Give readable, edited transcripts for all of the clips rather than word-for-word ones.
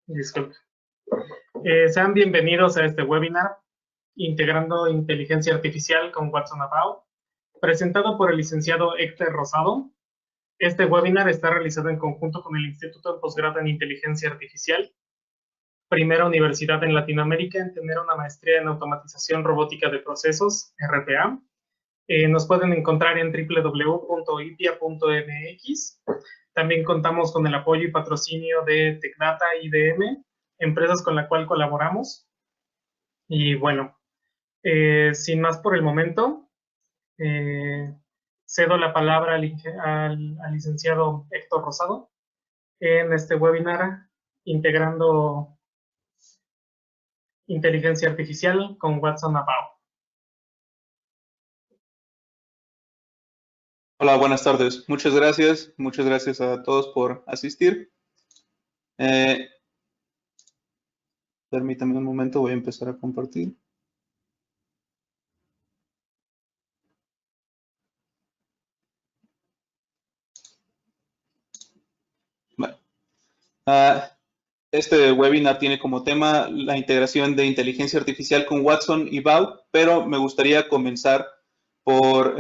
Disculpe. Sean bienvenidos a este webinar, Integrando Inteligencia Artificial con Watson About, presentado por el licenciado Héctor Rosado. Este webinar está realizado en conjunto con el Instituto de Posgrado en Inteligencia Artificial, primera universidad en Latinoamérica en tener una maestría en Automatización Robótica de Procesos, RPA. Nos pueden encontrar en www.ipia.mx. También contamos con el apoyo y patrocinio de TecData IBM, empresas con la cual colaboramos. Y bueno, sin más por el momento, cedo la palabra al licenciado Héctor Rosado en este webinar Integrando Inteligencia Artificial con Watson About. Hola, buenas tardes. Muchas gracias a todos por asistir. Permítanme un momento, voy a empezar a compartir. Bueno, este webinar tiene como tema la integración de inteligencia artificial con Watson y Bao, pero me gustaría comenzar por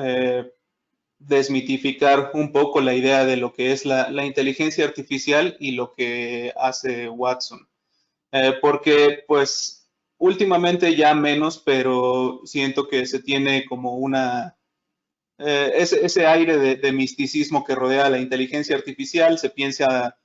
desmitificar un poco la idea de lo que es la inteligencia artificial y lo que hace Watson. Porque pues últimamente ya menos, pero siento que se tiene como ese aire de misticismo que rodea la inteligencia artificial. Se piensa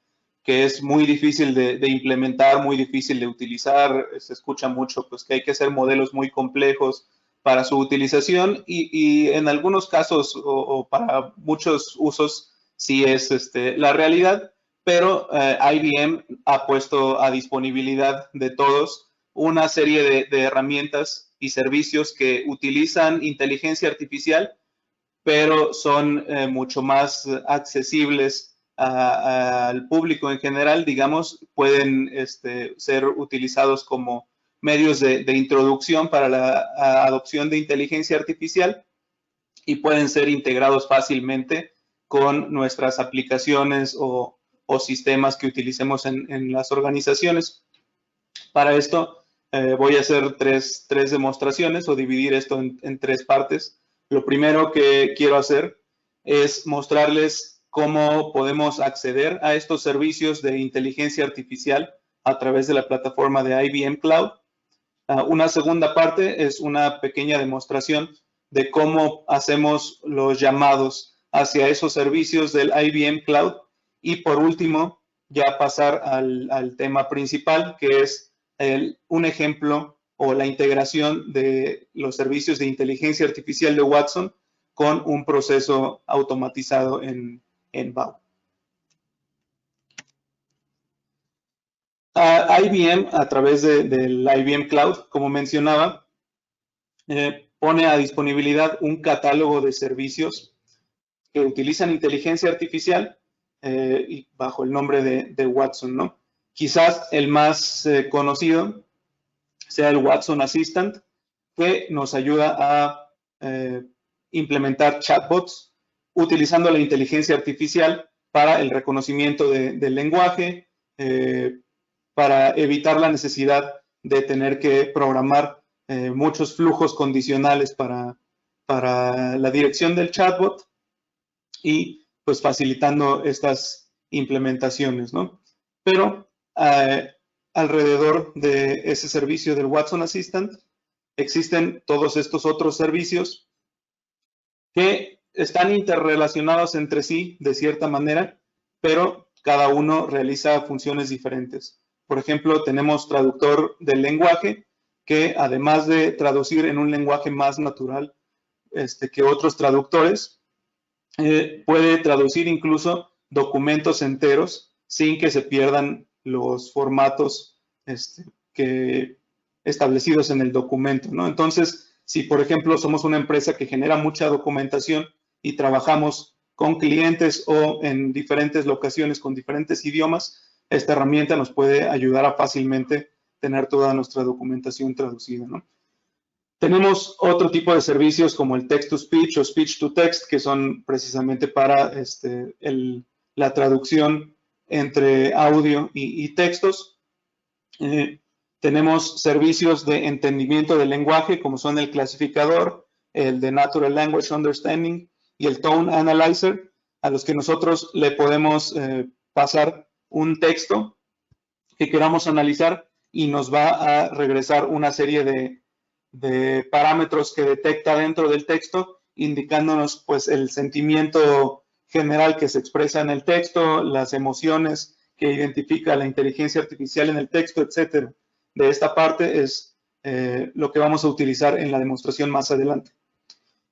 que es muy difícil de implementar, muy difícil de utilizar. Se escucha mucho pues que hay que hacer modelos muy complejos para su utilización y en algunos casos o para muchos usos sí es la realidad, pero IBM ha puesto a disponibilidad de todos una serie de herramientas y servicios que utilizan inteligencia artificial, pero son mucho más accesibles al público en general. Digamos, pueden ser utilizados como medios de introducción para la adopción de inteligencia artificial y pueden ser integrados fácilmente con nuestras aplicaciones o sistemas que utilicemos en las organizaciones. Para esto voy a hacer tres demostraciones o dividir esto en tres partes. Lo primero que quiero hacer es mostrarles cómo podemos acceder a estos servicios de inteligencia artificial a través de la plataforma de IBM Cloud. Una segunda parte es una pequeña demostración de cómo hacemos los llamados hacia esos servicios del IBM Cloud. Y por último, ya pasar al tema principal, que es un ejemplo o la integración de los servicios de inteligencia artificial de Watson con un proceso automatizado en Bao. IBM, a través del IBM Cloud, como mencionaba, pone a disponibilidad un catálogo de servicios que utilizan inteligencia artificial y bajo el nombre de Watson, ¿no? Quizás el más conocido sea el Watson Assistant, que nos ayuda a implementar chatbots utilizando la inteligencia artificial para el reconocimiento del lenguaje, para evitar la necesidad de tener que programar muchos flujos condicionales para la dirección del chatbot y pues facilitando estas implementaciones, ¿no? Pero alrededor de ese servicio del Watson Assistant existen todos estos otros servicios que están interrelacionados entre sí de cierta manera, pero cada uno realiza funciones diferentes. Por ejemplo, tenemos traductor del lenguaje, que además de traducir en un lenguaje más natural que otros traductores, puede traducir incluso documentos enteros sin que se pierdan los formatos establecidos en el documento, ¿no? Entonces, si por ejemplo somos una empresa que genera mucha documentación y trabajamos con clientes o en diferentes locaciones con diferentes idiomas, esta herramienta nos puede ayudar a fácilmente tener toda nuestra documentación traducida, ¿no? Tenemos otro tipo de servicios como el text-to-speech o speech-to-text, que son precisamente para la traducción entre audio y textos. Tenemos servicios de entendimiento del lenguaje, como son el clasificador, el de Natural Language Understanding y el Tone Analyzer, a los que nosotros le podemos pasar un texto que queramos analizar y nos va a regresar una serie de parámetros que detecta dentro del texto, indicándonos pues el sentimiento general que se expresa en el texto, las emociones que identifica la inteligencia artificial en el texto, etcétera. De esta parte es lo que vamos a utilizar en la demostración más adelante.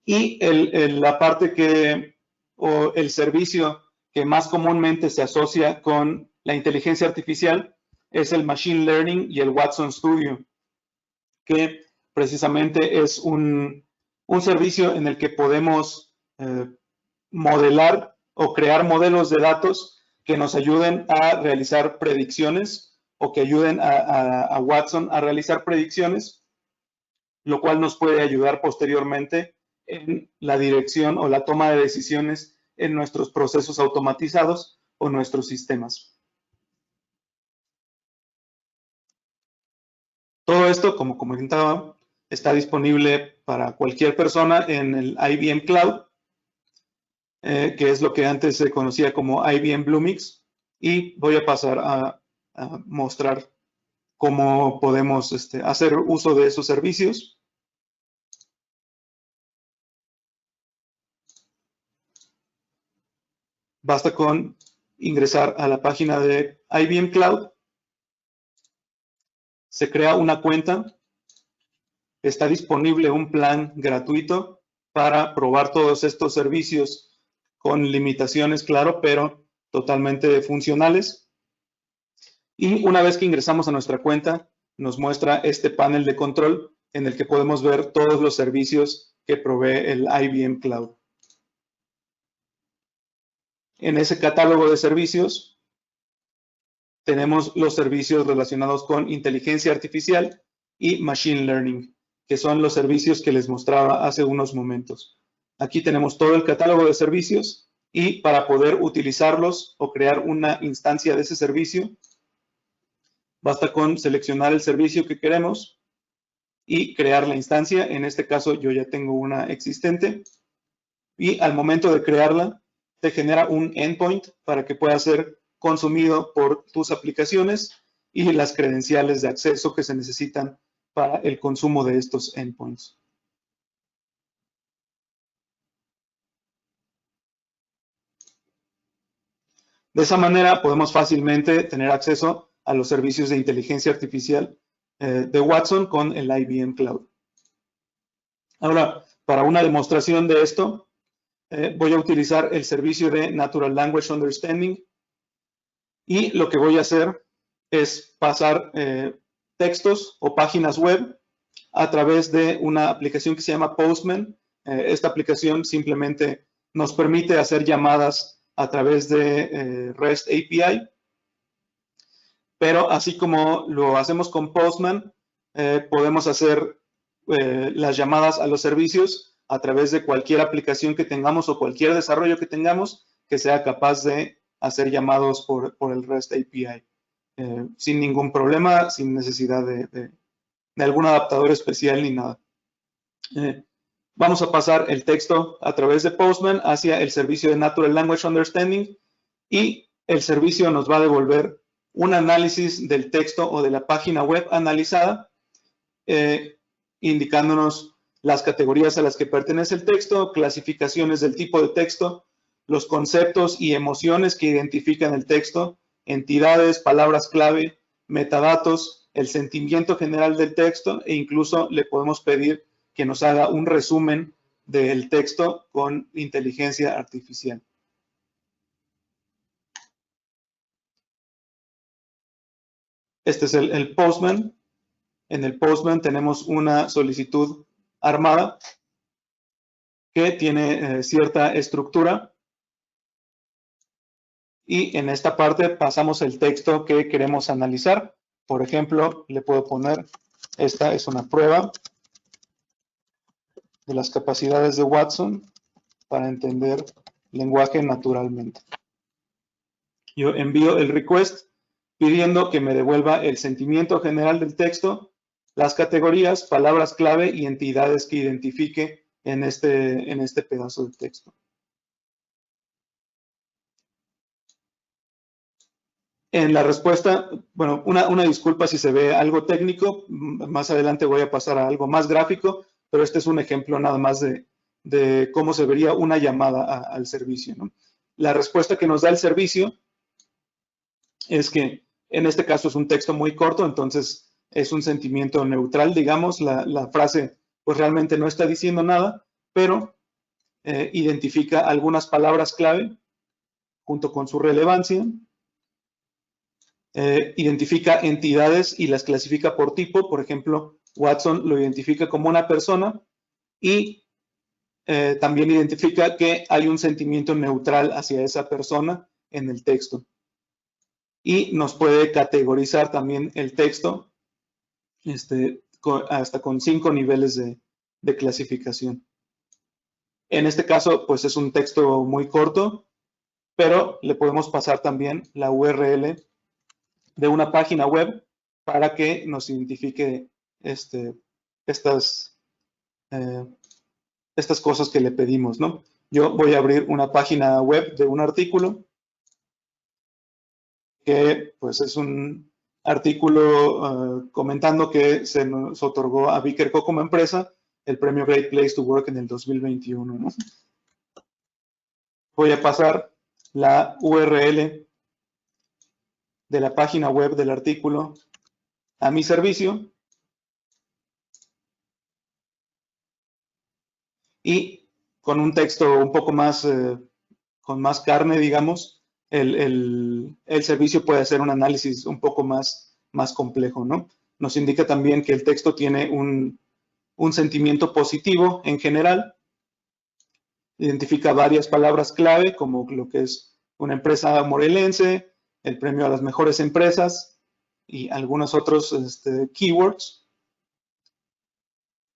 Y la parte o el servicio que más comúnmente se asocia con la inteligencia artificial es el Machine Learning y el Watson Studio, que precisamente es un servicio en el que podemos modelar o crear modelos de datos que nos ayuden a realizar predicciones o que ayuden a Watson a realizar predicciones, lo cual nos puede ayudar posteriormente en la dirección o la toma de decisiones en nuestros procesos automatizados o nuestros sistemas. Todo esto, como comentaba, está disponible para cualquier persona en el IBM Cloud, que es lo que antes se conocía como IBM Bluemix, y voy a pasar a mostrar cómo podemos hacer uso de esos servicios. Basta con ingresar a la página de IBM Cloud, se crea una cuenta, está disponible un plan gratuito para probar todos estos servicios con limitaciones, claro, pero totalmente funcionales. Y una vez que ingresamos a nuestra cuenta, nos muestra este panel de control en el que podemos ver todos los servicios que provee el IBM Cloud. En ese catálogo de servicios tenemos los servicios relacionados con inteligencia artificial y machine learning, que son los servicios que les mostraba hace unos momentos. Aquí tenemos todo el catálogo de servicios y para poder utilizarlos o crear una instancia de ese servicio, basta con seleccionar el servicio que queremos y crear la instancia. En este caso yo ya tengo una existente y al momento de crearla te genera un endpoint para que pueda ser consumido por tus aplicaciones y las credenciales de acceso que se necesitan para el consumo de estos endpoints. De esa manera podemos fácilmente tener acceso a los servicios de inteligencia artificial de Watson con el IBM Cloud. Ahora, para una demostración de esto, voy a utilizar el servicio de Natural Language Understanding y lo que voy a hacer es pasar textos o páginas web a través de una aplicación que se llama Postman. Esta aplicación simplemente nos permite hacer llamadas a través de REST API, pero así como lo hacemos con Postman, podemos hacer las llamadas a los servicios a través de cualquier aplicación que tengamos o cualquier desarrollo que tengamos que sea capaz de hacer llamados por el REST API sin ningún problema, sin necesidad de algún adaptador especial ni nada. Vamos a pasar el texto a través de Postman hacia el servicio de Natural Language Understanding y el servicio nos va a devolver un análisis del texto o de la página web analizada, indicándonos las categorías a las que pertenece el texto, clasificaciones del tipo de texto, los conceptos y emociones que identifican el texto, entidades, palabras clave, metadatos, el sentimiento general del texto e incluso le podemos pedir que nos haga un resumen del texto con inteligencia artificial. Este es el Postman. En el Postman tenemos una solicitud armada que tiene cierta estructura y en esta parte pasamos el texto que queremos analizar. Por ejemplo, le puedo poner, esta es una prueba de las capacidades de Watson para entender lenguaje naturalmente. Yo envío el request pidiendo que me devuelva el sentimiento general del texto, las categorías, palabras clave y entidades que identifique en este pedazo de texto. En la respuesta, bueno, una disculpa si se ve algo técnico, más adelante voy a pasar a algo más gráfico, pero este es un ejemplo nada más de cómo se vería una llamada al servicio, ¿no? La respuesta que nos da el servicio es que en este caso es un texto muy corto, entonces es un sentimiento neutral, digamos, la frase pues realmente no está diciendo nada, pero identifica algunas palabras clave junto con su relevancia, identifica entidades y las clasifica por tipo, por ejemplo, Watson lo identifica como una persona y también identifica que hay un sentimiento neutral hacia esa persona en el texto. Y nos puede categorizar también el texto hasta con 5 niveles de clasificación. En este caso, pues es un texto muy corto, pero le podemos pasar también la URL de una página web para que nos identifique estas cosas que le pedimos, ¿no? Yo voy a abrir una página web de un artículo que pues es un artículo comentando que se nos otorgó a Vicker Co como empresa el premio Great Place to Work en el 2021, ¿no? Voy a pasar la URL de la página web del artículo a mi servicio y con un texto un poco más, con más carne, digamos, el servicio puede hacer un análisis un poco más complejo, ¿no? Nos indica también que el texto tiene un sentimiento positivo en general, identifica varias palabras clave como lo que es una empresa morelense, el premio a las mejores empresas y algunos otros keywords.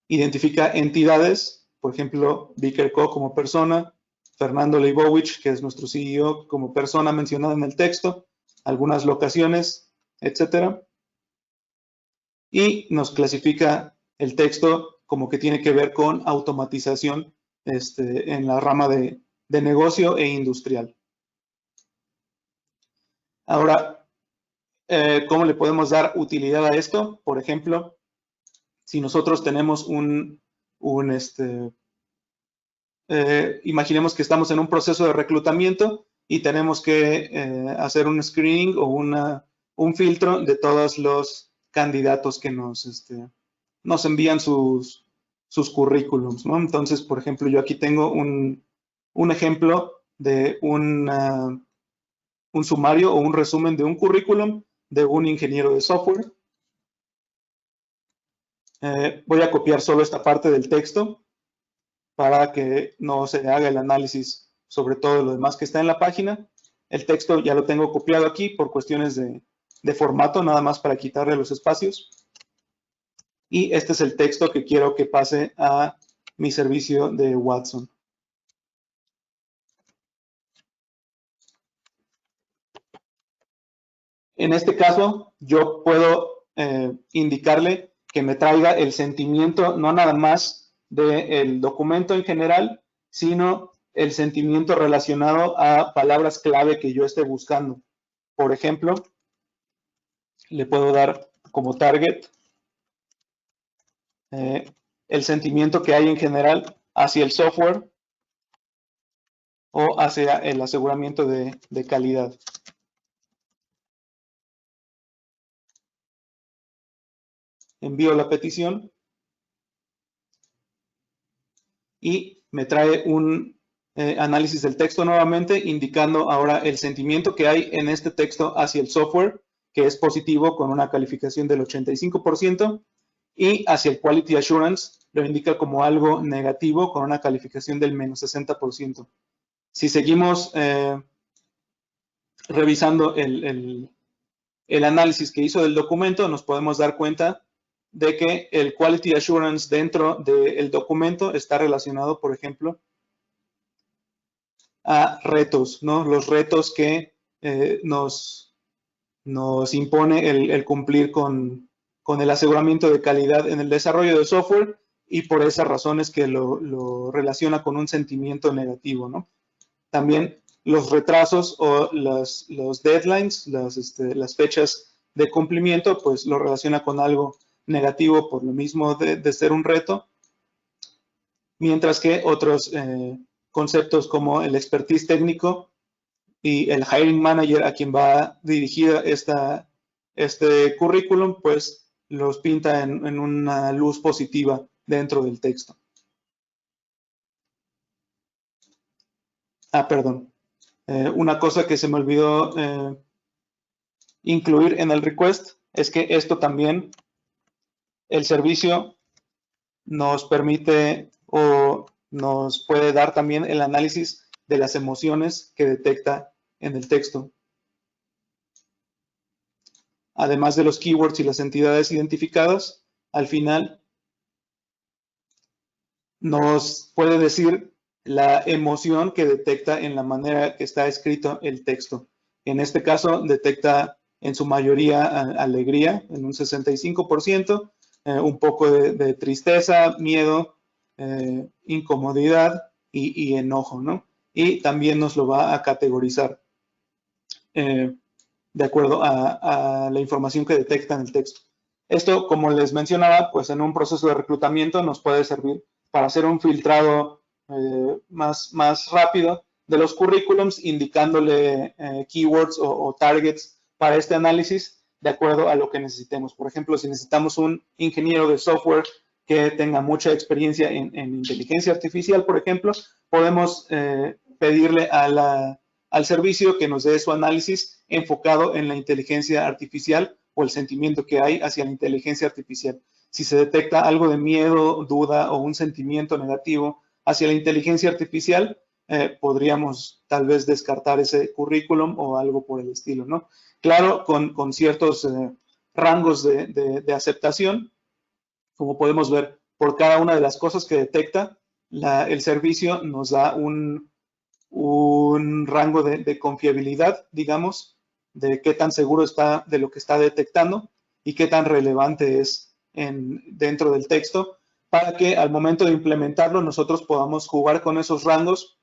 Identifica entidades, por ejemplo, Vicker Co como persona, Fernando Leibowich, que es nuestro CEO, como persona mencionada en el texto, algunas locaciones, etcétera. Y nos clasifica el texto como que tiene que ver con automatización en la rama de negocio e industrial. Ahora, ¿cómo le podemos dar utilidad a esto? Por ejemplo, si nosotros tenemos imaginemos que estamos en un proceso de reclutamiento y tenemos que hacer un screening o un filtro de todos los candidatos que nos envían sus currículums, ¿no? Entonces, por ejemplo, yo aquí tengo un ejemplo de un sumario o un resumen de un currículum de un ingeniero de software. Voy a copiar solo esta parte del texto para que no se haga el análisis sobre todo lo demás que está en la página. El texto ya lo tengo copiado aquí por cuestiones de formato, nada más para quitarle los espacios. Y este es el texto que quiero que pase a mi servicio de Watson. En este caso, yo puedo indicarle que me traiga el sentimiento, no nada más del documento en general, sino el sentimiento relacionado a palabras clave que yo esté buscando. Por ejemplo, le puedo dar como target el sentimiento que hay en general hacia el software o hacia el aseguramiento de calidad. Envío la petición y me trae un análisis del texto nuevamente, indicando ahora el sentimiento que hay en este texto hacia el software, que es positivo con una calificación del 85%, y hacia el Quality Assurance lo indica como algo negativo con una calificación del menos 60%. Si seguimos revisando el análisis que hizo del documento, nos podemos dar cuenta de que el Quality Assurance dentro del documento está relacionado, por ejemplo, a retos, ¿no? Los retos que nos nos impone el cumplir con el aseguramiento de calidad en el desarrollo de software, y por esas razones que lo relaciona con un sentimiento negativo, ¿no? También los retrasos o los deadlines, las fechas de cumplimiento, pues lo relaciona con algo negativo por lo mismo de ser un reto, mientras que otros conceptos como el expertise técnico y el hiring manager a quien va dirigida este currículum, pues los pinta en una luz positiva dentro del texto. Perdón. Una cosa que se me olvidó incluir en el request es que esto también, el servicio nos permite o nos puede dar también el análisis de las emociones que detecta en el texto. Además de los keywords y las entidades identificadas, al final nos puede decir la emoción que detecta en la manera que está escrito el texto. En este caso, detecta en su mayoría alegría, en un 65%, un poco de tristeza, miedo, incomodidad y enojo, ¿no? Y también nos lo va a categorizar de acuerdo a la información que detecta en el texto. Esto, como les mencionaba, pues en un proceso de reclutamiento nos puede servir para hacer un filtrado más rápido de los currículums, indicándole keywords o targets para este análisis de acuerdo a lo que necesitemos. Por ejemplo, si necesitamos un ingeniero de software que tenga mucha experiencia en inteligencia artificial, por ejemplo, podemos pedirle al servicio que nos dé su análisis enfocado en la inteligencia artificial o el sentimiento que hay hacia la inteligencia artificial. Si se detecta algo de miedo, duda o un sentimiento negativo hacia la inteligencia artificial, podríamos tal vez descartar ese currículum o algo por el estilo, ¿no? Claro, con ciertos rangos de aceptación, como podemos ver, por cada una de las cosas que detecta, el servicio nos da un rango de confiabilidad, digamos, de qué tan seguro está de lo que está detectando y qué tan relevante es dentro del texto, para que al momento de implementarlo nosotros podamos jugar con esos rangos,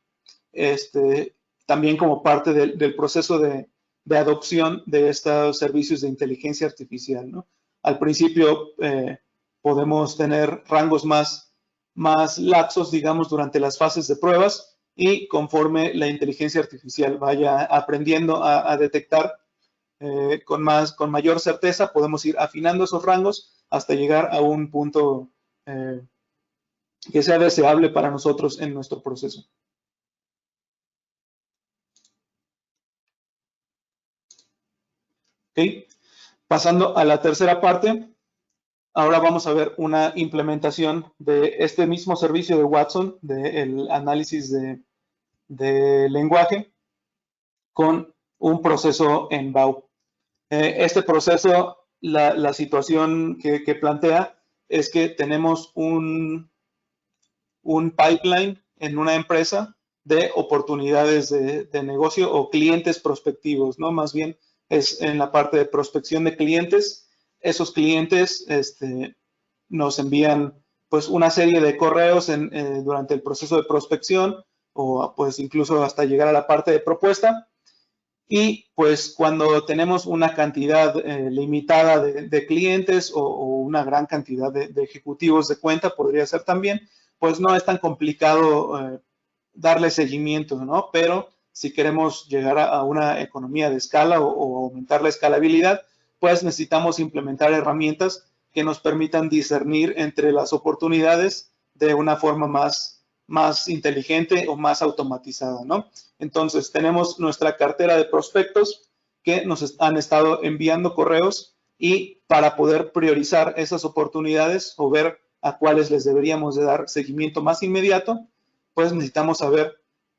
también como parte del proceso de adopción de estos servicios de inteligencia artificial, ¿no? Al principio podemos tener rangos más laxos, digamos, durante las fases de pruebas, y conforme la inteligencia artificial vaya aprendiendo a detectar con mayor certeza, podemos ir afinando esos rangos hasta llegar a un punto que sea deseable para nosotros en nuestro proceso. ¿Okay? Pasando a la tercera parte, ahora vamos a ver una implementación de este mismo servicio de Watson, del análisis de lenguaje, con un proceso en BAU. Este proceso, la situación que plantea es que tenemos un pipeline en una empresa de oportunidades de negocio o clientes prospectivos, ¿no? Más bien es en la parte de prospección de clientes. Esos clientes nos envían pues una serie de correos durante el proceso de prospección, o pues incluso hasta llegar a la parte de propuesta. Y pues cuando tenemos una cantidad limitada de clientes o una gran cantidad de ejecutivos de cuenta, podría ser también, pues no es tan complicado darle seguimiento, ¿no? Pero si queremos llegar a una economía de escala o aumentar la escalabilidad, pues necesitamos implementar herramientas que nos permitan discernir entre las oportunidades de una forma más inteligente o más automatizada, ¿no? Entonces, tenemos nuestra cartera de prospectos que nos han estado enviando correos, y para poder priorizar esas oportunidades o ver a cuáles les deberíamos de dar seguimiento más inmediato, pues necesitamos saber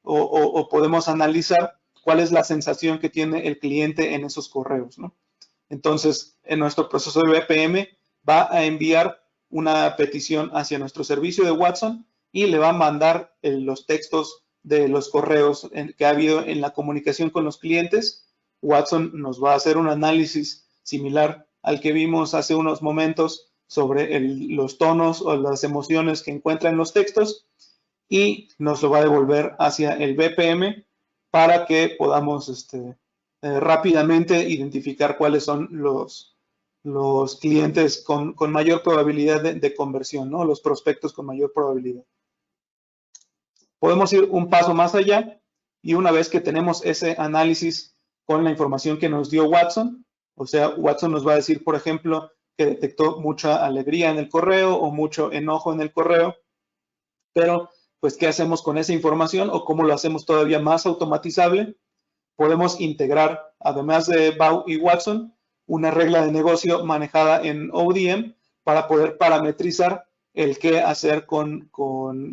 o podemos analizar cuál es la sensación que tiene el cliente en esos correos, ¿no? Entonces, en nuestro proceso de BPM va a enviar una petición hacia nuestro servicio de Watson y le va a mandar los textos de los correos que ha habido en la comunicación con los clientes Watson nos va a hacer un análisis similar al que vimos hace unos momentos sobre los tonos o las emociones que encuentra en los textos y nos lo va a devolver hacia el BPM para que podamos rápidamente identificar cuáles son los clientes con mayor probabilidad de conversión, ¿no? Los prospectos con mayor probabilidad. Podemos ir un paso más allá y una vez que tenemos ese análisis con la información que nos dio Watson, o sea, Watson nos va a decir, por ejemplo, que detectó mucha alegría en el correo o mucho enojo en el correo, pero pues, ¿qué hacemos con esa información o cómo lo hacemos todavía más automatizable? Podemos integrar, además de Bao y Watson, una regla de negocio manejada en ODM para poder parametrizar el qué hacer con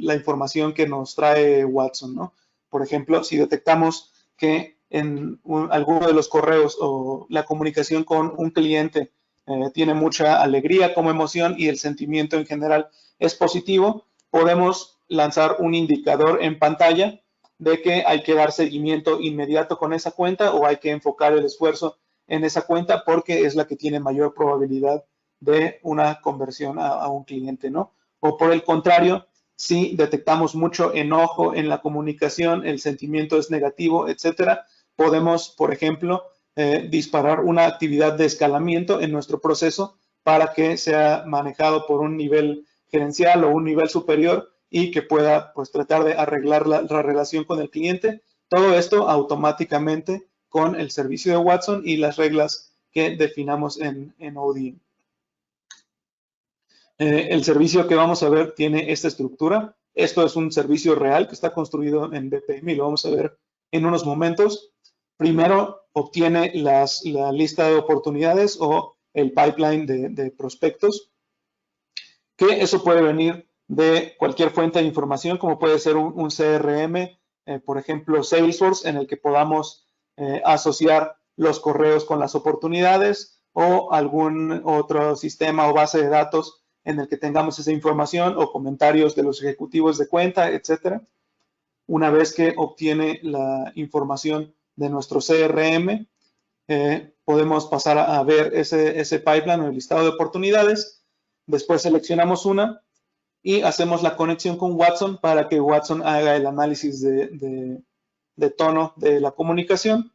la información que nos trae Watson, ¿no? Por ejemplo, si detectamos que en alguno de los correos o la comunicación con un cliente tiene mucha alegría como emoción y el sentimiento en general es positivo, podemos lanzar un indicador en pantalla de que hay que dar seguimiento inmediato con esa cuenta o hay que enfocar el esfuerzo en esa cuenta porque es la que tiene mayor probabilidad de una conversión a un cliente, ¿no? O por el contrario, si detectamos mucho enojo en la comunicación, el sentimiento es negativo, etcétera, podemos, por ejemplo, disparar una actividad de escalamiento en nuestro proceso para que sea manejado por un nivel gerencial o un nivel superior y que pueda pues tratar de arreglar la relación con el cliente. Todo esto automáticamente con el servicio de Watson y las reglas que definamos en ODM. El servicio que vamos a ver tiene esta estructura. Esto es un servicio real que está construido en BPM y lo vamos a ver en unos momentos. Primero obtiene la lista de oportunidades o el pipeline de prospectos, que eso puede venir de cualquier fuente de información, como puede ser un CRM, por ejemplo, Salesforce, en el que podamos asociar los correos con las oportunidades o algún otro sistema o base de datos en el que tengamos esa información o comentarios de los ejecutivos de cuenta, etcétera. Una vez que obtiene la información de nuestro CRM, podemos pasar a ver ese pipeline o el listado de oportunidades. Después seleccionamos una y hacemos la conexión con Watson para que Watson haga el análisis de tono de la comunicación.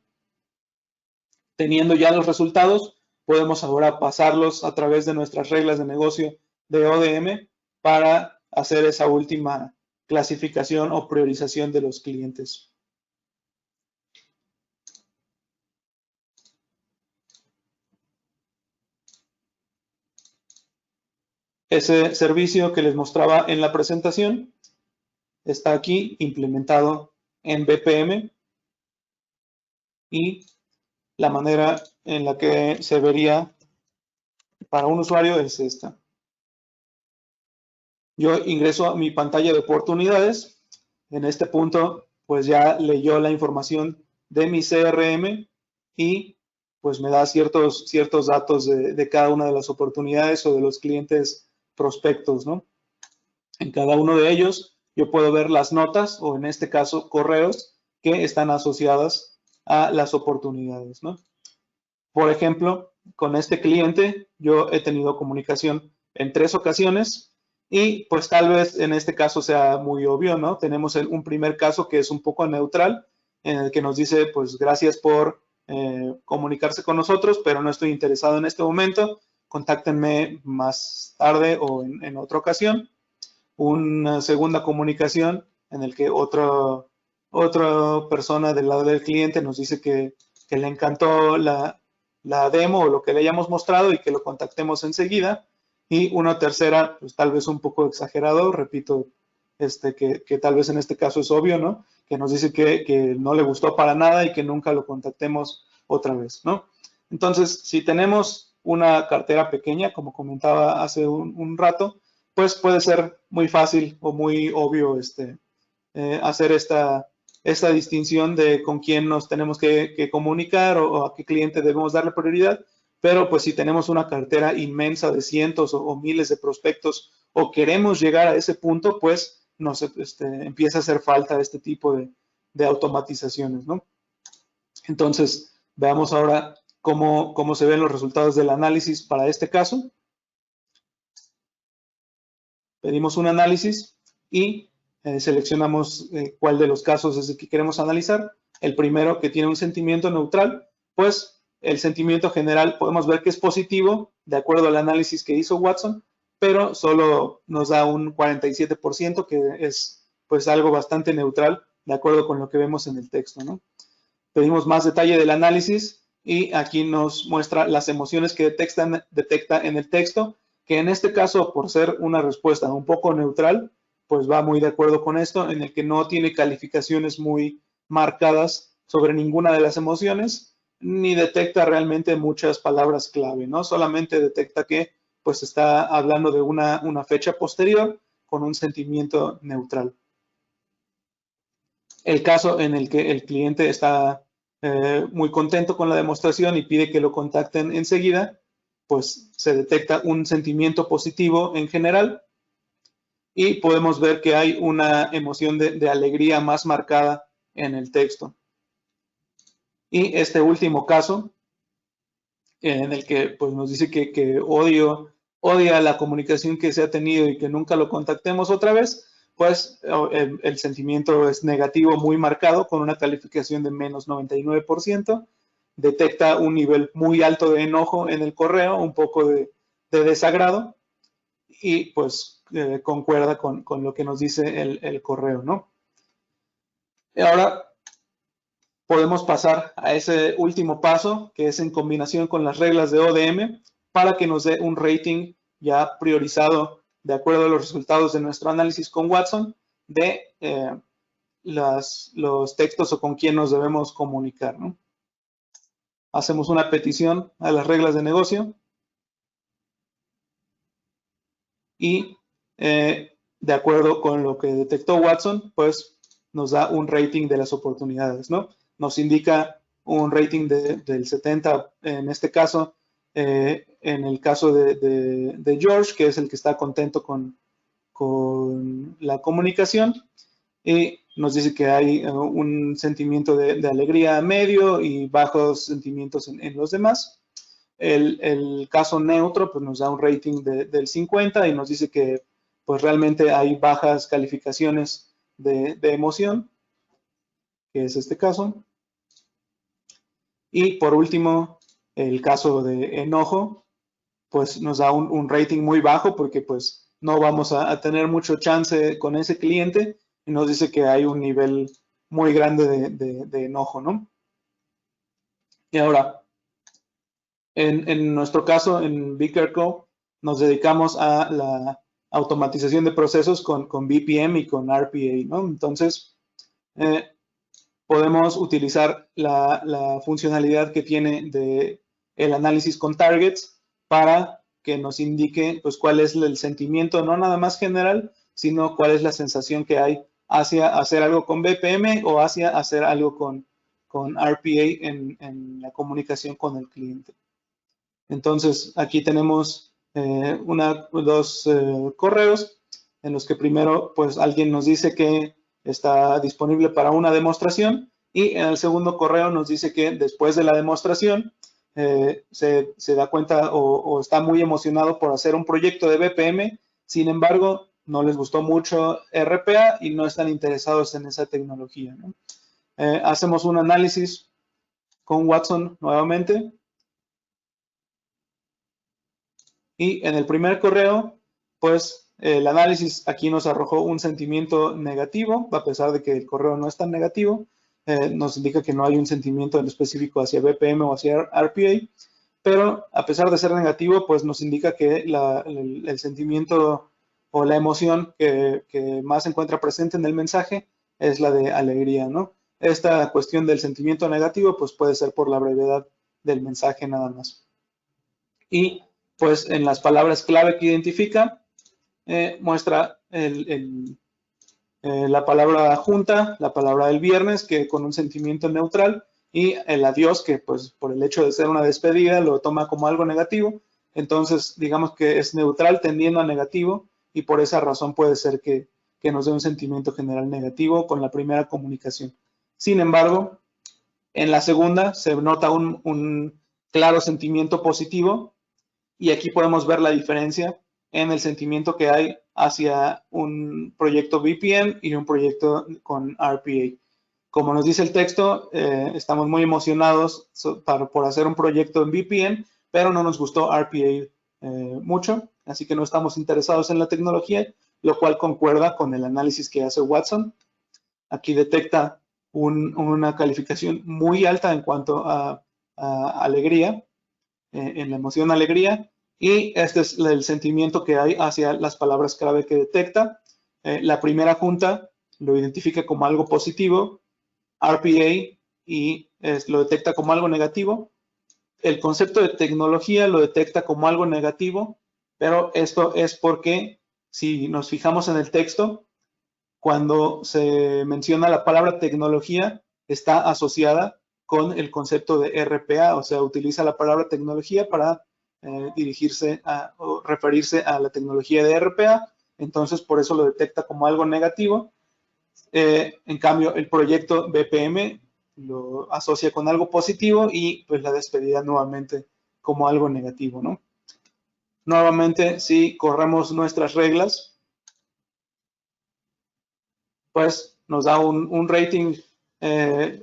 Teniendo ya los resultados, podemos ahora pasarlos a través de nuestras reglas de negocio de ODM para hacer esa última clasificación o priorización de los clientes. Ese servicio que les mostraba en la presentación está aquí implementado en BPM y la manera en la que se vería para un usuario es esta. Yo ingreso a mi pantalla de oportunidades. En este punto, pues ya leyó la información de mi CRM y pues me da ciertos datos de cada una de las oportunidades o de los clientes prospectos, ¿no? En cada uno de ellos yo puedo ver las notas o en este caso correos que están asociadas a las oportunidades, ¿no? Por ejemplo, con este cliente yo he tenido comunicación en 3 ocasiones y pues tal vez en este caso sea muy obvio, ¿no? Tenemos un primer caso que es un poco neutral, en el que nos dice pues gracias por comunicarse con nosotros, pero no estoy interesado en este momento, contáctenme más tarde o en otra ocasión. Una segunda comunicación en el que otra persona del lado del cliente nos dice que le encantó la demo o lo que le hayamos mostrado y que lo contactemos enseguida. Y una tercera, pues tal vez un poco exagerado, repito, que tal vez en este caso es obvio, ¿no? Que nos dice que no le gustó para nada y que nunca lo contactemos otra vez, ¿no? Entonces, si tenemos una cartera pequeña, como comentaba hace un rato, pues puede ser muy fácil o muy obvio hacer esta distinción de con quién nos tenemos que comunicar o a qué cliente debemos darle prioridad, pero pues si tenemos una cartera inmensa de cientos o miles de prospectos o queremos llegar a ese punto, pues nos empieza a hacer falta este tipo de automatizaciones, ¿no? Entonces, Veamos ahora cómo se ven los resultados del análisis para este caso. Pedimos un análisis y seleccionamos cuál de los casos es el que queremos analizar. El primero, que tiene un sentimiento neutral, pues el sentimiento general podemos ver que es positivo de acuerdo al análisis que hizo Watson, pero solo nos da un 47%, que es pues algo bastante neutral de acuerdo con lo que vemos en el texto, ¿no? Pedimos más detalle del análisis y aquí nos muestra las emociones que detecta en el texto, que en este caso, por ser una respuesta un poco neutral, pues va muy de acuerdo con esto, en el que no tiene calificaciones muy marcadas sobre ninguna de las emociones, ni detecta realmente muchas palabras clave, ¿no? Solamente detecta que pues está hablando de una fecha posterior con un sentimiento neutral. El caso en el que el cliente está muy contento con la demostración y pide que lo contacten enseguida, pues se detecta un sentimiento positivo en general y podemos ver que hay una emoción de alegría más marcada en el texto. Y este último caso, en el que pues, nos dice que odia la comunicación que se ha tenido y que nunca lo contactemos otra vez, pues el sentimiento es negativo muy marcado con una calificación de menos 99%. Detecta un nivel muy alto de enojo en el correo, un poco de desagrado y pues concuerda con lo que nos dice el correo, ¿no? Y ahora podemos pasar a ese último paso, que es en combinación con las reglas de ODM, para que nos dé un rating ya priorizado de acuerdo a los resultados de nuestro análisis con Watson de los textos o con quién nos debemos comunicar, ¿no? Hacemos una petición a las reglas de negocio y de acuerdo con lo que detectó Watson, pues nos da un rating de las oportunidades, ¿no? Nos indica un rating del 70 en este caso, en el caso de George, que es el que está contento con la comunicación, y nos dice que hay un sentimiento de alegría medio y bajos sentimientos en los demás. El caso neutro pues nos da un rating del 50 y nos dice que pues realmente hay bajas calificaciones de emoción, que es este caso. Y por último, el caso de enojo, pues nos da un rating muy bajo porque pues no vamos a tener mucho chance con ese cliente y nos dice que hay un nivel muy grande de enojo, ¿no? Y ahora, en nuestro caso, en BigCareCo, nos dedicamos a la automatización de procesos con BPM y con RPA, ¿no? Entonces, podemos utilizar la funcionalidad que tiene el análisis con targets para que nos indique pues, cuál es el sentimiento, no nada más general, sino cuál es la sensación que hay hacia hacer algo con BPM o hacia hacer algo con RPA en la comunicación con el cliente. Entonces, aquí tenemos dos correos en los que primero, pues alguien nos dice que está disponible para una demostración y en el segundo correo nos dice que después de la demostración se da cuenta o está muy emocionado por hacer un proyecto de BPM, sin embargo, no les gustó mucho RPA y no están interesados en esa tecnología, ¿no? Hacemos un análisis con Watson nuevamente. Y en el primer correo, pues el análisis aquí nos arrojó un sentimiento negativo, a pesar de que el correo no es tan negativo. Nos indica que no hay un sentimiento en específico hacia BPM o hacia RPA, pero a pesar de ser negativo, pues nos indica que el sentimiento o la emoción que más se encuentra presente en el mensaje es la de alegría, ¿no? Esta cuestión del sentimiento negativo, pues puede ser por la brevedad del mensaje nada más. Y pues en las palabras clave que identifica, muestra la palabra junta, la palabra del viernes, que con un sentimiento neutral, y el adiós, que pues por el hecho de ser una despedida lo toma como algo negativo. Entonces, digamos que es neutral tendiendo a negativo y por esa razón puede ser que nos dé un sentimiento general negativo con la primera comunicación. Sin embargo, En la segunda se nota un claro sentimiento positivo y aquí podemos ver la diferencia en el sentimiento que hay hacia un proyecto VPN y un proyecto con RPA. Como nos dice el texto, estamos muy emocionados por hacer un proyecto en VPN, pero no nos gustó RPA mucho, así que no estamos interesados en la tecnología, lo cual concuerda con el análisis que hace Watson. Aquí detecta una calificación muy alta en cuanto a alegría, en la emoción alegría, y este es el sentimiento que hay hacia las palabras clave que detecta. La primera junta lo identifica como algo positivo, RPA, y lo detecta como algo negativo. El concepto de tecnología lo detecta como algo negativo, pero esto es porque si nos fijamos en el texto, cuando se menciona la palabra tecnología, está asociada con el concepto de RPA, o sea, utiliza la palabra tecnología para dirigirse o referirse a la tecnología de RPA, entonces por eso lo detecta como algo negativo. En cambio, el proyecto BPM lo asocia con algo positivo y pues la despedida nuevamente como algo negativo, ¿no? Nuevamente, si corremos nuestras reglas, pues nos da un rating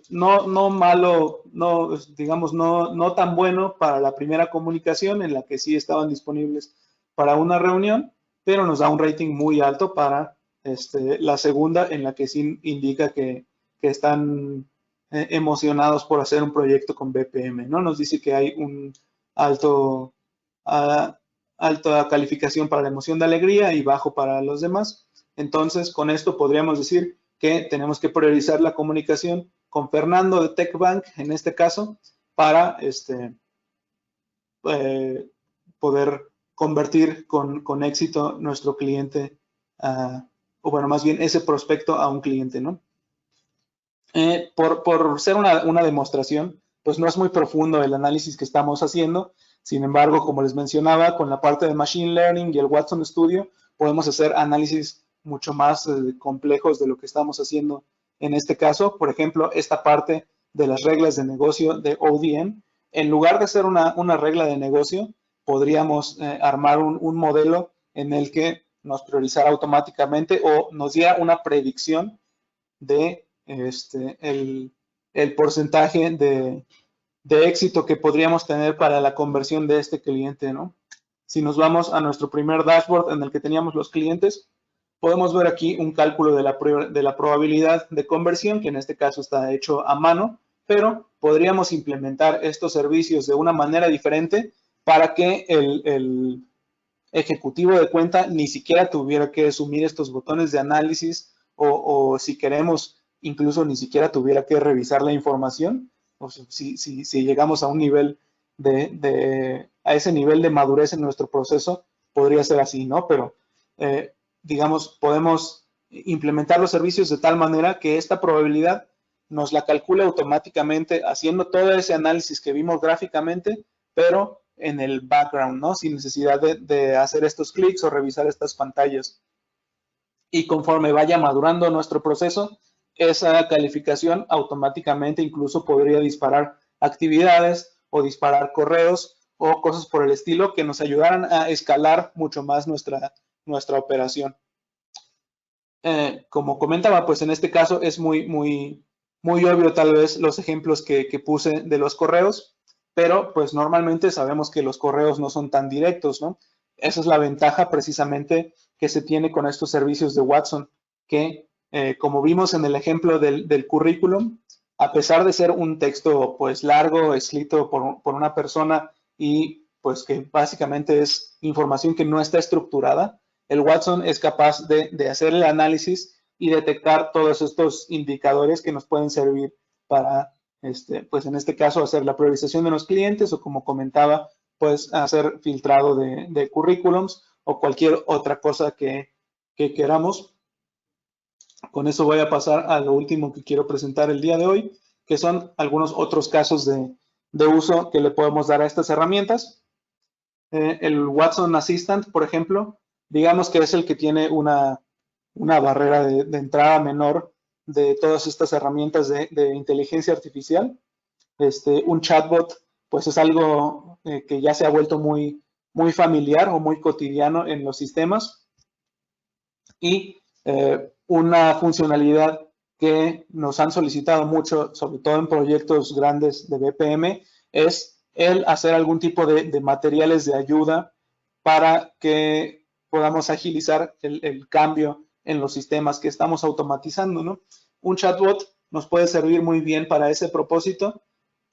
no malo, no, digamos, no tan bueno para la primera comunicación en la que sí estaban disponibles para una reunión, pero nos da un rating muy alto para la segunda en la que sí indica que están emocionados por hacer un proyecto con BPM, ¿no? Nos dice que hay un alta calificación para la emoción de alegría y bajo para los demás. Entonces, con esto podríamos decir que tenemos que priorizar la comunicación con Fernando de TechBank, en este caso, para poder convertir con éxito nuestro cliente, o bueno, más bien ese prospecto a un cliente, ¿no? Por ser una demostración, pues no es muy profundo el análisis que estamos haciendo. Sin embargo, como les mencionaba, con la parte de Machine Learning y el Watson Studio, podemos hacer análisis mucho más complejos de lo que estamos haciendo en este caso. Por ejemplo, esta parte de las reglas de negocio de ODM, en lugar de hacer una regla de negocio, podríamos armar un modelo en el que nos priorizara automáticamente o nos diera una predicción de el porcentaje de éxito que podríamos tener para la conversión de este cliente, ¿no? Si nos vamos a nuestro primer dashboard en el que teníamos los clientes, podemos ver aquí un cálculo de la probabilidad de conversión, que en este caso está hecho a mano, pero podríamos implementar estos servicios de una manera diferente para que el ejecutivo de cuenta ni siquiera tuviera que asumir estos botones de análisis o si queremos, incluso ni siquiera tuviera que revisar la información. O sea, si llegamos a un nivel a ese nivel de madurez en nuestro proceso, podría ser así, ¿no? Pero, digamos, podemos implementar los servicios de tal manera que esta probabilidad nos la calcula automáticamente haciendo todo ese análisis que vimos gráficamente, pero en el background, ¿no? Sin necesidad de hacer estos clics o revisar estas pantallas. Y conforme vaya madurando nuestro proceso, esa calificación automáticamente incluso podría disparar actividades o disparar correos o cosas por el estilo que nos ayudaran a escalar mucho más nuestra operación. Como comentaba, pues en este caso es muy obvio tal vez los ejemplos que puse de los correos, pero pues normalmente sabemos que los correos no son tan directos, ¿no? Esa es la ventaja precisamente que se tiene con estos servicios de Watson, que como vimos en el ejemplo del currículum, a pesar de ser un texto pues largo, escrito por una persona y pues que básicamente es información que no está estructurada, el Watson es capaz de hacer el análisis y detectar todos estos indicadores que nos pueden servir para, pues en este caso, hacer la priorización de los clientes o como comentaba, pues hacer filtrado de currículums o cualquier otra cosa que queramos. Con eso voy a pasar a lo último que quiero presentar el día de hoy, que son algunos otros casos de uso que le podemos dar a estas herramientas. El Watson Assistant, por ejemplo, digamos que es el que tiene una barrera de entrada menor de todas estas herramientas de inteligencia artificial. un chatbot pues es algo que ya se ha vuelto muy familiar o muy cotidiano en los sistemas. Y una funcionalidad que nos han solicitado mucho, sobre todo en proyectos grandes de BPM, es el hacer algún tipo de materiales de ayuda para que podamos agilizar el cambio en los sistemas que estamos automatizando, ¿no? Un chatbot nos puede servir muy bien para ese propósito.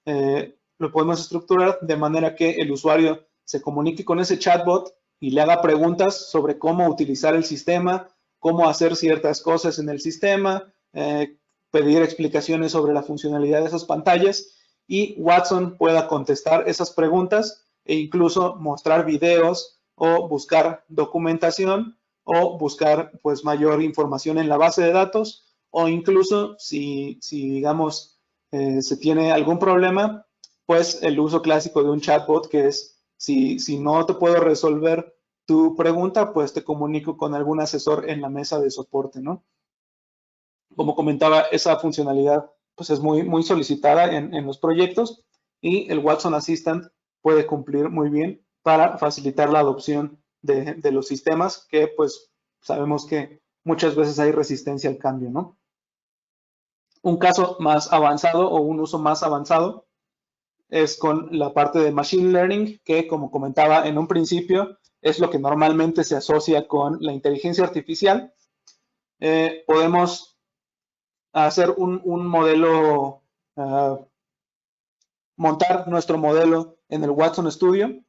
Lo podemos estructurar de manera que el usuario se comunique con ese chatbot y le haga preguntas sobre cómo utilizar el sistema, cómo hacer ciertas cosas en el sistema, pedir explicaciones sobre la funcionalidad de esas pantallas y Watson pueda contestar esas preguntas e incluso mostrar videos o buscar documentación o buscar pues mayor información en la base de datos o incluso si digamos se tiene algún problema, pues el uso clásico de un chatbot que es si no te puedo resolver tu pregunta, pues te comunico con algún asesor en la mesa de soporte, ¿no? Como comentaba, esa funcionalidad pues es muy solicitada en los proyectos y el Watson Assistant puede cumplir muy bien para facilitar la adopción de los sistemas que pues sabemos que muchas veces hay resistencia al cambio, ¿no? Un caso más avanzado o un uso más avanzado es con la parte de Machine Learning, que como comentaba en un principio, es lo que normalmente se asocia con la inteligencia artificial. Podemos hacer un modelo, montar nuestro modelo en el Watson Studio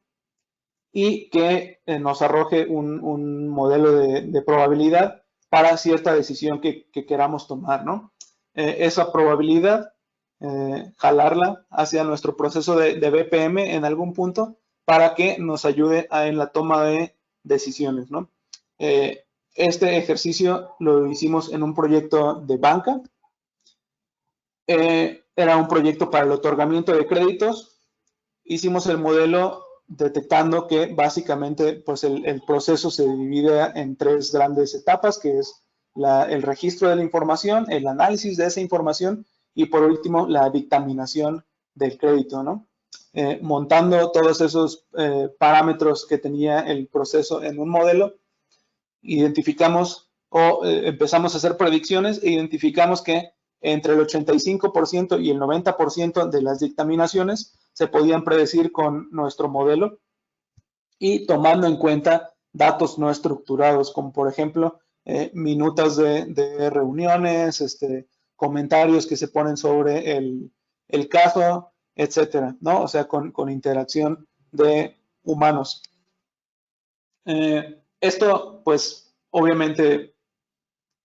y que nos arroje un modelo de probabilidad para cierta decisión que queramos tomar, ¿no? Esa probabilidad, jalarla hacia nuestro proceso de BPM en algún punto para que nos ayude en la toma de decisiones, ¿no? Este ejercicio lo hicimos en un proyecto de banca. Era un proyecto para el otorgamiento de créditos. Hicimos el modelo detectando que básicamente pues el proceso se divide en tres grandes etapas, que es el registro de la información, el análisis de esa información y por último la dictaminación del crédito, ¿no? Montando todos esos parámetros que tenía el proceso en un modelo, identificamos o empezamos a hacer predicciones e identificamos que entre el 85% y el 90% de las dictaminaciones se podían predecir con nuestro modelo y tomando en cuenta datos no estructurados, como por ejemplo minutas de reuniones, comentarios que se ponen sobre el caso, etcétera, ¿no? O sea, con interacción de humanos. Esto, pues, obviamente,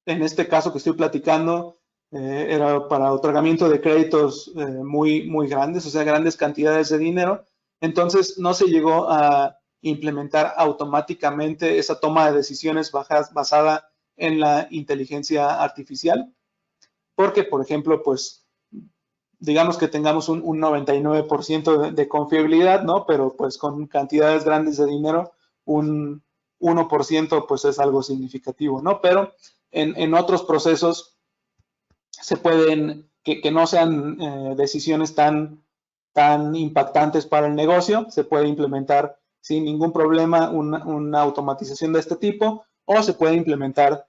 en este caso que estoy platicando, era para otorgamiento de créditos muy grandes, o sea, grandes cantidades de dinero. Entonces, no se llegó a implementar automáticamente esa toma de decisiones basada en la inteligencia artificial, porque, por ejemplo, pues, digamos que tengamos un 99% de confiabilidad, ¿no? Pero, pues, con cantidades grandes de dinero, un 1% pues es algo significativo, ¿no? Pero en otros procesos se pueden, que no sean decisiones tan impactantes para el negocio, se puede implementar sin ningún problema una automatización de este tipo o se puede implementar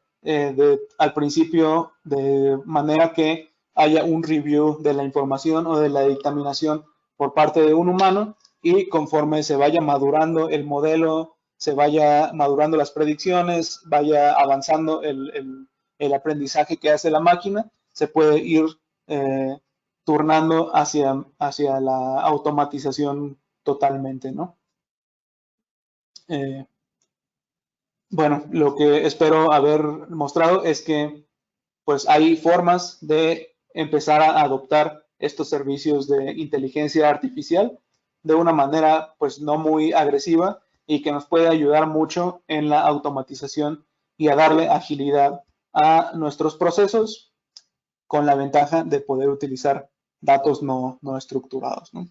al principio de manera que haya un review de la información o de la dictaminación por parte de un humano y conforme se vaya madurando el modelo, se vaya madurando las predicciones, vaya avanzando el aprendizaje que hace la máquina, se puede ir turnando hacia la automatización totalmente, ¿no? Bueno, lo que espero haber mostrado es que pues hay formas de empezar a adoptar estos servicios de inteligencia artificial de una manera pues no muy agresiva y que nos puede ayudar mucho en la automatización y a darle agilidad a nuestros procesos con la ventaja de poder utilizar datos no estructurados, ¿no?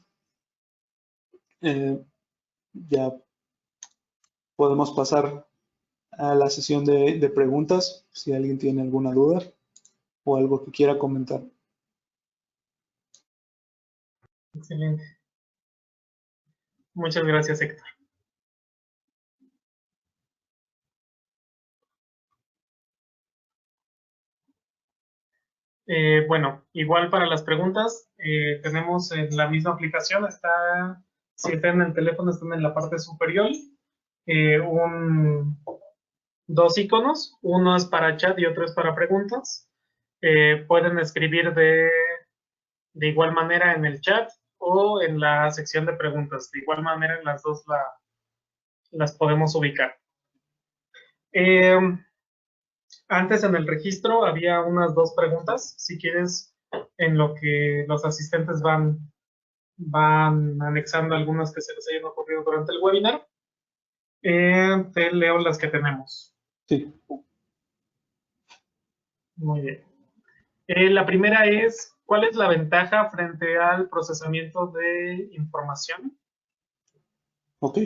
Ya podemos pasar a la sesión de preguntas, si alguien tiene alguna duda o algo que quiera comentar. Excelente. Muchas gracias, Héctor. Bueno, igual para las preguntas, tenemos en la misma aplicación, si están en el teléfono, están en la parte superior, dos iconos, uno es para chat y otro es para preguntas. Pueden escribir de igual manera en el chat o en la sección de preguntas. De igual manera, en las dos las podemos ubicar. Antes en el registro había unas dos preguntas. Si quieres, en lo que los asistentes van anexando algunas que se les hayan ocurrido durante el webinar, te leo las que tenemos. Sí. Muy bien. La primera es, ¿cuál es la ventaja frente al procesamiento de información? Ok.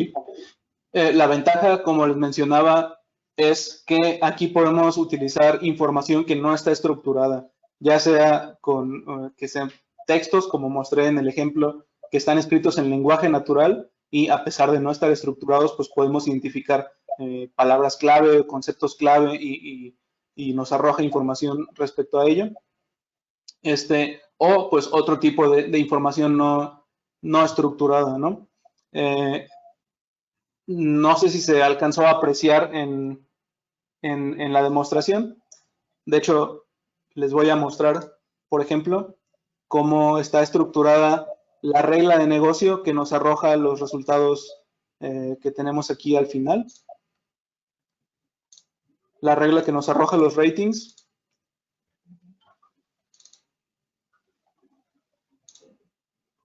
La ventaja, como les mencionaba, es que aquí podemos utilizar información que no está estructurada, ya sea que sean textos, como mostré en el ejemplo, que están escritos en lenguaje natural y a pesar de no estar estructurados, pues podemos identificar palabras clave, conceptos clave y nos arroja información respecto a ello. O pues otro tipo de información no estructurada, ¿no? No sé si se alcanzó a apreciar en la demostración. De hecho, les voy a mostrar, por ejemplo, cómo está estructurada la regla de negocio que nos arroja los resultados que tenemos aquí al final. La regla que nos arroja los ratings.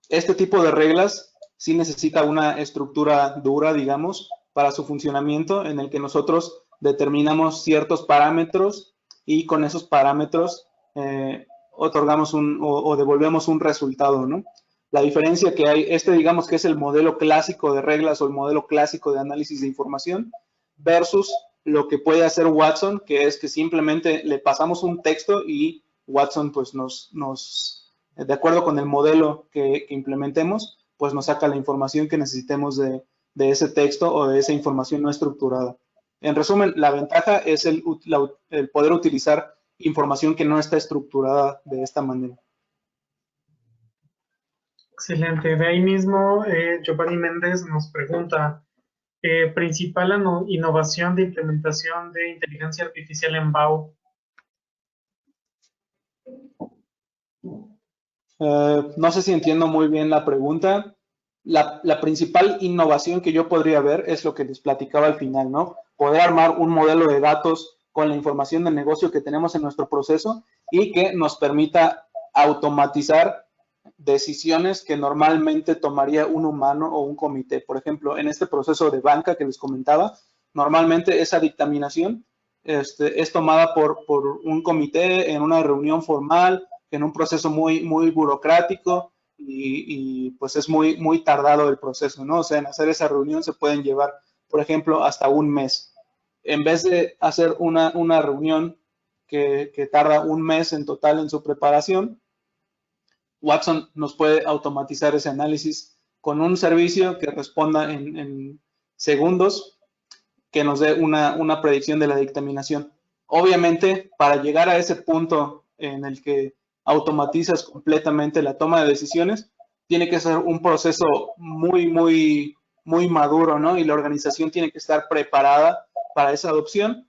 Este tipo de reglas sí necesita una estructura dura, digamos, para su funcionamiento, en el que nosotros determinamos ciertos parámetros y con esos parámetros otorgamos o devolvemos un resultado, ¿no? La diferencia que hay, digamos que es el modelo clásico de reglas o el modelo clásico de análisis de información versus lo que puede hacer Watson, que es que simplemente le pasamos un texto y Watson pues de acuerdo con el modelo que implementemos, pues nos saca la información que necesitemos de ese texto o de esa información no estructurada. En resumen, la ventaja es el poder utilizar información que no está estructurada de esta manera. Excelente. De ahí mismo, Giovanni Méndez nos pregunta, principal innovación de implementación de inteligencia artificial en BAU. No sé si entiendo muy bien la pregunta. La principal innovación que yo podría ver es lo que les platicaba al final, ¿no? Poder armar un modelo de datos con la información de negocio que tenemos en nuestro proceso y que nos permita automatizar decisiones que normalmente tomaría un humano o un comité. Por ejemplo, en este proceso de banca que les comentaba, normalmente esa dictaminación es tomada por un comité en una reunión formal, en un proceso muy burocrático y pues es muy tardado el proceso, ¿no? O sea, en hacer esa reunión se pueden llevar, por ejemplo, hasta un mes. En vez de hacer una reunión que tarda un mes en total en su preparación, Watson nos puede automatizar ese análisis con un servicio que responda en segundos, que nos dé una predicción de la dictaminación. Obviamente, para llegar a ese punto en el que automatizas completamente la toma de decisiones, tiene que ser un proceso muy maduro, ¿no? Y la organización tiene que estar preparada para esa adopción.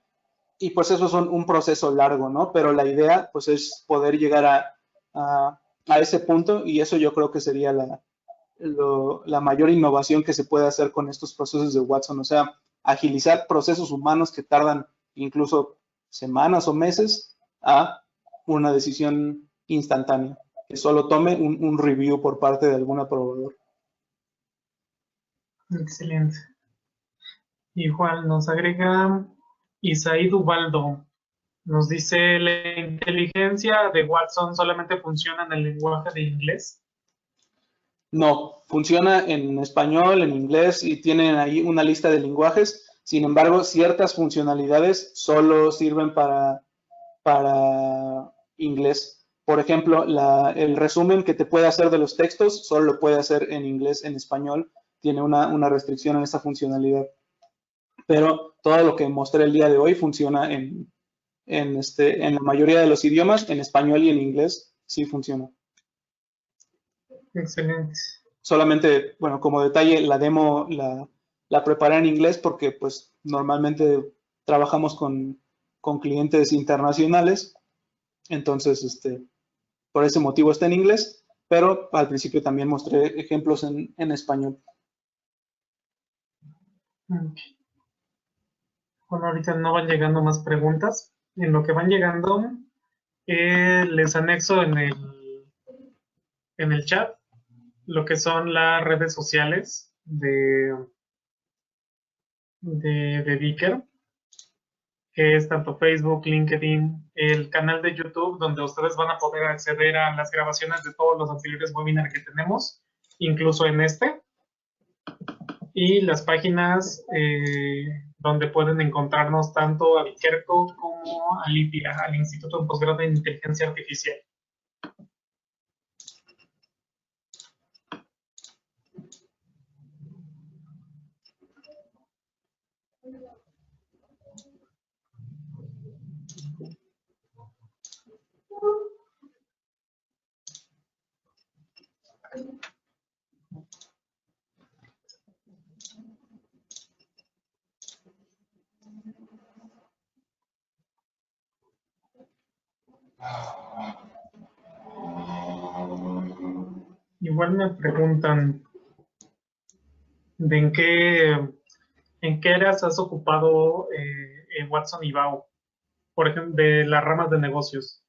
Y pues eso es un proceso largo, ¿no? Pero la idea, pues, es poder llegar a ese punto y eso yo creo que sería la mayor innovación que se puede hacer con estos procesos de Watson, o sea, agilizar procesos humanos que tardan incluso semanas o meses a una decisión instantánea, que solo tome un review por parte de algún proveedor. Excelente. Igual nos agrega Isaí Ubaldo. Nos dice, ¿la inteligencia de Watson solamente funciona en el lenguaje de inglés? No, funciona en español, en inglés y tienen ahí una lista de lenguajes. Sin embargo, ciertas funcionalidades solo sirven para inglés. Por ejemplo, el resumen que te puede hacer de los textos solo lo puede hacer en inglés, en español. Tiene una restricción en esa funcionalidad. Pero todo lo que mostré el día de hoy funciona en la mayoría de los idiomas, en español y en inglés, sí funciona. Excelente. Solamente, bueno, como detalle, la demo la preparé en inglés porque pues normalmente trabajamos con clientes internacionales, entonces por ese motivo está en inglés, pero al principio también mostré ejemplos en español. Bueno, ahorita no van llegando más preguntas. En lo que van llegando, les anexo en el chat lo que son las redes sociales de Vicker, que es tanto Facebook, LinkedIn, el canal de YouTube, donde ustedes van a poder acceder a las grabaciones de todos los anteriores webinars que tenemos, incluso en este, y las páginas donde pueden encontrarnos tanto a Vikerco como a LIPIA, al Instituto de Posgrado en Inteligencia Artificial. Igual me preguntan de en qué áreas has ocupado en Watson y Bao, por ejemplo, de las ramas de negocios.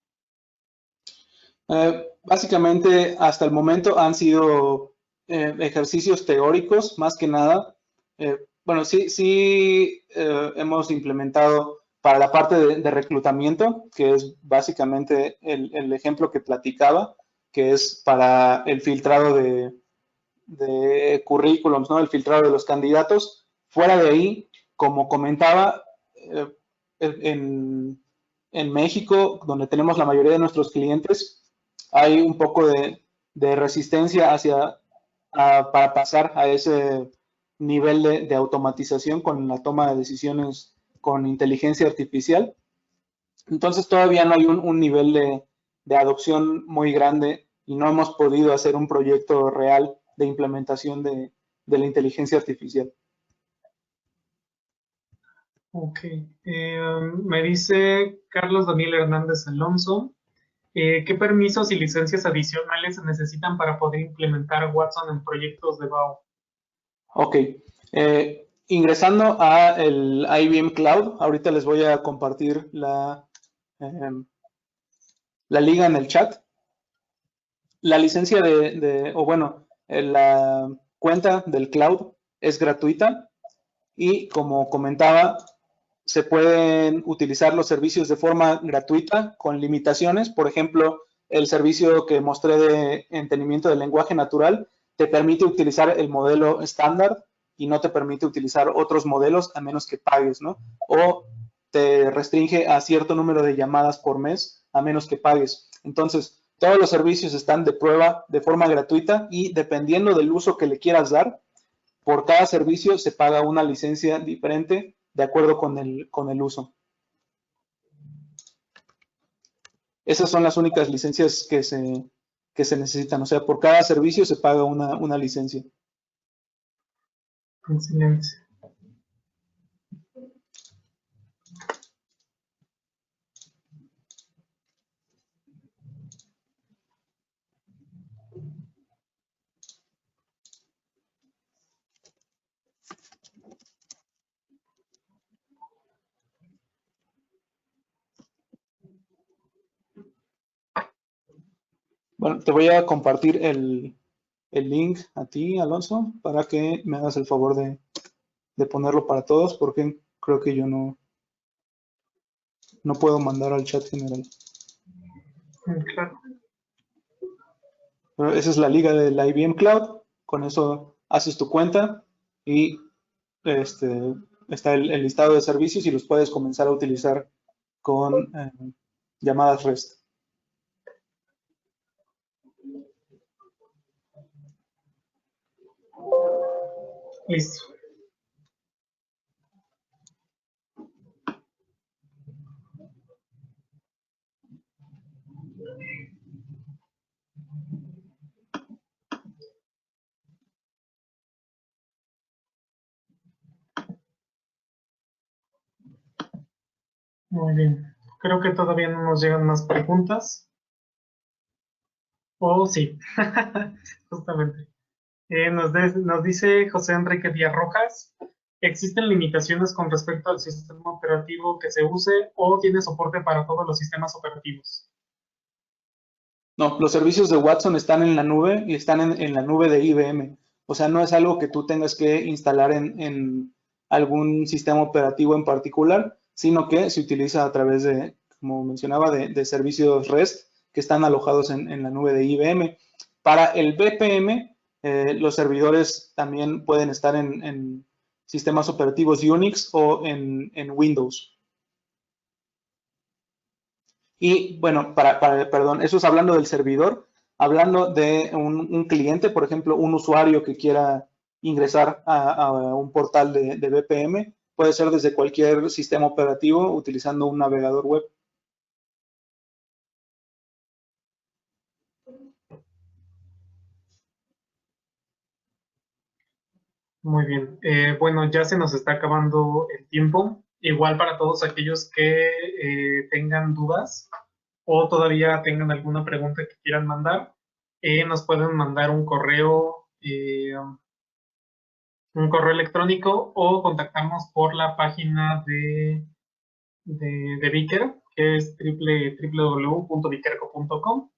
Básicamente, hasta el momento han sido ejercicios teóricos, más que nada. Bueno, sí hemos implementado para la parte de reclutamiento, que es básicamente el ejemplo que platicaba, que es para el filtrado de currículums, ¿no? El filtrado de los candidatos. Fuera de ahí, como comentaba, en México, donde tenemos la mayoría de nuestros clientes, hay un poco de resistencia para pasar a ese nivel de automatización con la toma de decisiones con inteligencia artificial. Entonces todavía no hay un nivel de adopción muy grande y no hemos podido hacer un proyecto real de implementación de la inteligencia artificial. Ok. Me dice Carlos Daniel Hernández Alonso, ¿qué permisos y licencias adicionales se necesitan para poder implementar Watson en proyectos de BAO? Ok. Ingresando a el IBM Cloud, ahorita les voy a compartir la liga en el chat. La licencia la cuenta del cloud es gratuita y como comentaba, se pueden utilizar los servicios de forma gratuita con limitaciones. Por ejemplo, el servicio que mostré de entendimiento del lenguaje natural te permite utilizar el modelo estándar y no te permite utilizar otros modelos a menos que pagues, ¿no? O te restringe a cierto número de llamadas por mes a menos que pagues. Entonces, todos los servicios están de prueba de forma gratuita y dependiendo del uso que le quieras dar, por cada servicio se paga una licencia diferente de acuerdo con el uso. Esas son las únicas licencias que se necesitan. O sea, por cada servicio se paga una licencia. Excelente. Bueno, te voy a compartir el link a ti, Alonso, para que me hagas el favor de ponerlo para todos, porque creo que yo no puedo mandar al chat general. Claro. Pero esa es la liga del IBM Cloud. Con eso haces tu cuenta y está el listado de servicios y los puedes comenzar a utilizar con llamadas REST. Listo. Muy bien. Creo que todavía no nos llegan más preguntas. Oh, sí. Justamente. Nos dice José Enrique Díaz Rojas, ¿existen limitaciones con respecto al sistema operativo que se use o tiene soporte para todos los sistemas operativos? No, los servicios de Watson están en la nube y están en la nube de IBM. O sea, no es algo que tú tengas que instalar en algún sistema operativo en particular, sino que se utiliza a través de, como mencionaba, de servicios REST que están alojados en la nube de IBM. Para el BPM, los servidores también pueden estar en sistemas operativos Unix o en Windows. Y bueno, perdón, eso es hablando del servidor, hablando de un cliente, por ejemplo, un usuario que quiera ingresar a un portal de BPM, puede ser desde cualquier sistema operativo utilizando un navegador web. Muy bien. Bueno, ya se nos está acabando el tiempo. Igual para todos aquellos que tengan dudas o todavía tengan alguna pregunta que quieran mandar, nos pueden mandar un correo electrónico o contactarnos por la página de Vicker, que es www.vicerco.com.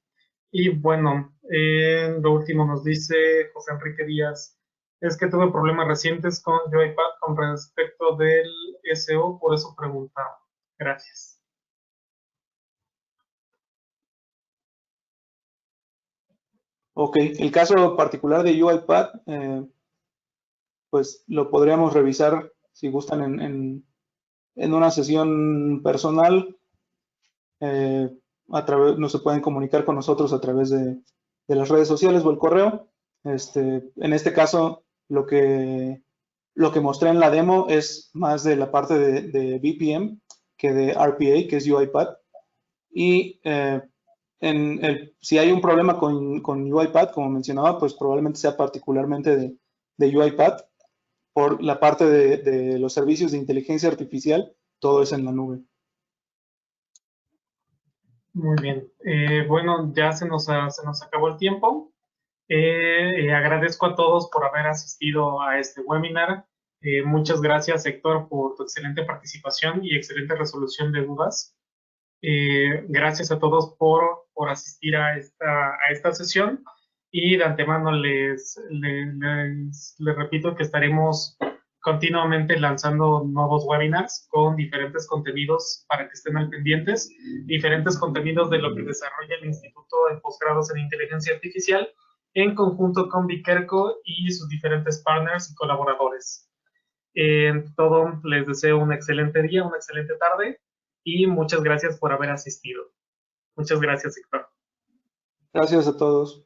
Y bueno, lo último nos dice José Enrique Díaz, es que tuve problemas recientes con UiPath con respecto del SEO, por eso preguntaba. Gracias. Ok, el caso particular de UiPath, pues lo podríamos revisar si gustan en una sesión personal. No se pueden comunicar con nosotros a través de las redes sociales o el correo. En este caso, lo que mostré en la demo es más de la parte de BPM que de RPA, que es UiPath. Y si hay un problema con UiPath, como mencionaba, pues probablemente sea particularmente de UiPath. Por la parte de los servicios de inteligencia artificial, todo es en la nube. Muy bien. Bueno, ya se nos acabó el tiempo. Agradezco a todos por haber asistido a este webinar. Muchas gracias, Héctor, por tu excelente participación y excelente resolución de dudas. Gracias a todos por asistir a esta sesión y de antemano les repito que estaremos continuamente lanzando nuevos webinars con diferentes contenidos para que estén al pendientes, diferentes contenidos de lo que desarrolla el Instituto de Posgrados en Inteligencia Artificial en conjunto con Vicerco y sus diferentes partners y colaboradores. En todo, les deseo un excelente día, una excelente tarde y muchas gracias por haber asistido. Muchas gracias, Héctor. Gracias a todos.